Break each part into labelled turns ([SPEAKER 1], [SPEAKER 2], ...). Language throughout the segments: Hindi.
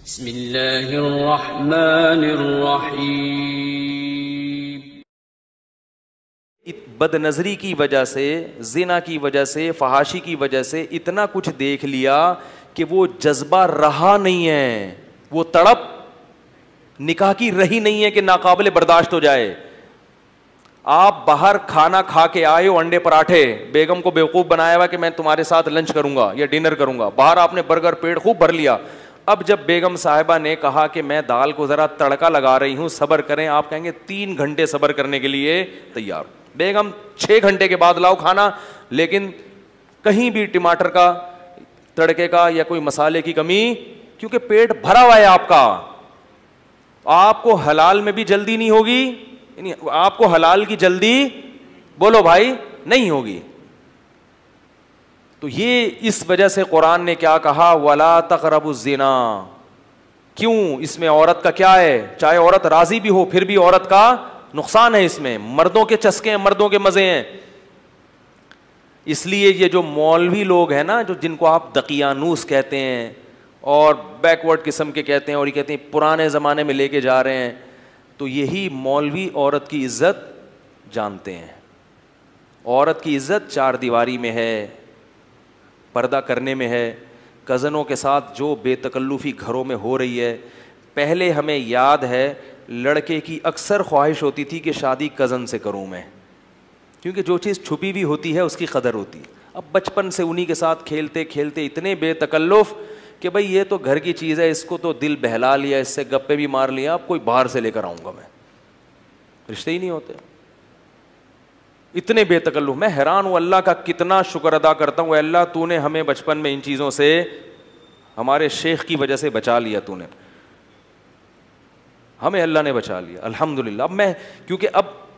[SPEAKER 1] बिस्मिल्लाहिर्रहमानिर्रहीम।
[SPEAKER 2] बदनजरी की वजह से, जिना की वजह से, फहाशी की वजह से इतना कुछ देख लिया कि वो जज्बा रहा नहीं है, वो तड़प निकाह की रही नहीं है कि नाकाबिले बर्दाश्त हो जाए। आप बाहर खाना खा के आए हो, अंडे पराठे, बेगम को बेवकूफ़ बनाया हुआ कि मैं तुम्हारे साथ लंच करूंगा या डिनर करूंगा, बाहर आपने बर्गर पेट खूब भर लिया। अब जब बेगम साहिबा ने कहा कि मैं दाल को ज़रा तड़का लगा रही हूँ, सब्र करें, आप कहेंगे 3 घंटे सब्र करने के लिए तैयार। बेगम 6 घंटे के बाद लाओ खाना, लेकिन कहीं भी टमाटर का, तड़के का या कोई मसाले की कमी, क्योंकि पेट भरा हुआ है आपका। आपको हलाल में भी जल्दी नहीं होगी, आपको हलाल की जल्दी, बोलो भाई, नहीं होगी। तो ये इस वजह से कुरान ने क्या कहा, वला तक़रबुज़्ज़िना। क्यों? इसमें औरत का क्या है? चाहे औरत राजी भी हो फिर भी औरत का नुकसान है इसमें, मर्दों के चस्के हैं, मर्दों के मजे हैं। इसलिए ये जो मौलवी लोग हैं ना, जो जिनको आप दकियानूस कहते हैं और बैकवर्ड किस्म के कहते हैं और ये कहते हैं पुराने ज़माने में लेके जा रहे हैं, तो यही मौलवी औरत की इज़्ज़त जानते हैं। औरत की इज़्ज़त 4 दीवारी में है, पर्दा करने में है, कज़नों के साथ जो बेतकल्लुफ़ी घरों में हो रही है। पहले हमें याद है लड़के की अक्सर ख्वाहिश होती थी कि शादी कज़न से करूं मैं, क्योंकि जो चीज़ छुपी हुई होती है उसकी कदर होती है। अब बचपन से उन्हीं के साथ खेलते खेलते इतने बेतकल्लुफ़ कि भाई ये तो घर की चीज़ है, इसको तो दिल बहला लिया, इससे गप्पे भी मार लिया, अब कोई बाहर से लेकर आऊँगा मैं, रिश्ते ही नहीं होते। इतने बेतकल्लुफ़, मैं हैरान हूँ, अल्लाह का कितना शुक्र अदा करता हूँ, अल्लाह तूने हमें बचपन में इन चीज़ों से, हमारे शेख की वजह से बचा लिया, तूने हमें, अल्लाह ने बचा लिया, अल्हम्दुलिल्लाह। अब मैं, क्योंकि अब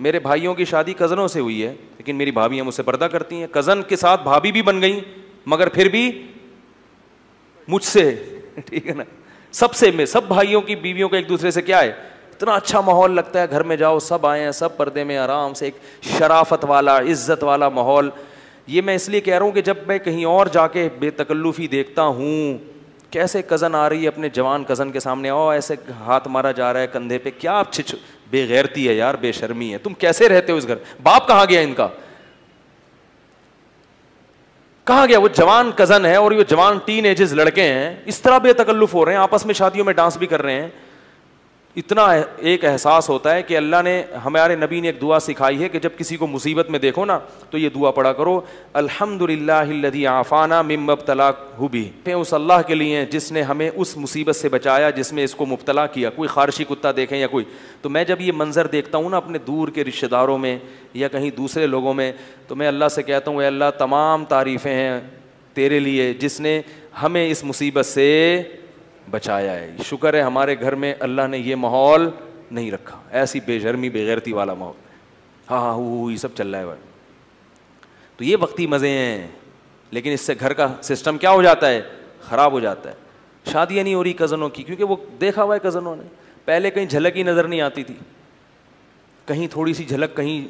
[SPEAKER 2] मेरे भाइयों की शादी कज़नों से हुई है, लेकिन मेरी भाभियाँ मुझसे पर्दा करती हैं। कज़न के साथ भाभी भी बन गई, मगर फिर भी मुझसे, ठीक है ना, सबसे, में सब भाइयों की बीवियों का एक दूसरे से क्या है, इतना अच्छा माहौल लगता है। घर में जाओ, सब आए हैं, सब पर्दे में आराम से, एक शराफत वाला, इज़्ज़त वाला माहौल। ये मैं इसलिए कह रहा हूँ कि जब मैं कहीं और जाके बेतकल्लुफ़ी देखता हूँ, कैसे कज़न आ रही है अपने जवान कज़न के सामने, ओ ऐसे हाथ मारा जा रहा है कंधे पे, क्या बेगैरती है यार, बेशर्मी है, तुम कैसे रहते हो इस घर? बाप कहाँ गया इनका, कहाँ गया? वो जवान कज़न है और ये जवान टीन-एजेस लड़के हैं, इस तरह बेतकल्लुफ़ हो रहे हैं, आपस में शादियों में डांस भी कर रहे हैं। इतना एक एहसास होता है कि अल्लाह ने, हमारे नबी ने एक दुआ सिखाई है कि जब किसी को मुसीबत में देखो ना, तो ये दुआ पढ़ा करो, अल्हम्दुलिल्लाहिल्लज़ी आफ़ाना मिम्मा इब्तलाहु बिही। उस अल्लाह के लिए जिसने हमें उस मुसीबत से बचाया जिसमें इसको मुब्तला किया। कोई खारशी कुत्ता देखें या कोई, तो मैं जब ये मंज़र देखता हूँ ना अपने दूर के रिश्तेदारों में या कहीं दूसरे लोगों में, तो मैं अल्लाह से कहता हूँ, अल्लाह तमाम तारीफ़ें हैं तेरे लिए जिसने हमें इस मुसीबत से बचाया है। शुक्र है हमारे घर में अल्लाह ने ये माहौल नहीं रखा, ऐसी बेशर्मी बेगैरती वाला माहौल, हाँ हाँ हु ये सब चल रहा है भाई। तो ये वक्ती मज़े हैं, लेकिन इससे घर का सिस्टम क्या हो जाता है, ख़राब हो जाता है। शादियाँ नहीं हो रही कज़नों की, क्योंकि वो देखा हुआ है कज़नों ने, पहले कहीं झलक ही नज़र नहीं आती थी, कहीं थोड़ी सी झलक कहीं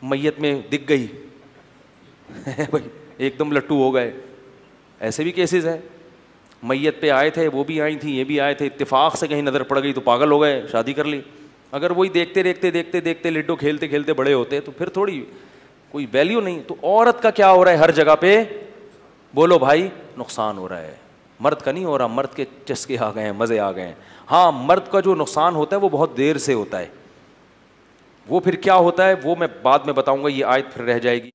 [SPEAKER 2] मैयत में दिख गई भाई एकदम लट्टू हो गए। ऐसे भी केसेस हैं, मैयत पे आए थे, वो भी आई थी, ये भी आए थे, इत्तेफाक से कहीं नज़र पड़ गई तो पागल हो गए, शादी कर ली। अगर वही देखते देखते देखते देखते लिड्डो खेलते खेलते बड़े होते तो फिर थोड़ी कोई वैल्यू नहीं। तो औरत का क्या हो रहा है हर जगह पे, बोलो भाई, नुकसान हो रहा है, मर्द का नहीं हो रहा। मर्द के चस्के आ गए हैं, मज़े आ गए हैं। हाँ, मर्द का जो नुकसान होता है वो बहुत देर से होता है, वो फिर क्या होता है वो मैं बाद में बताऊँगा, ये आयत फिर रह जाएगी।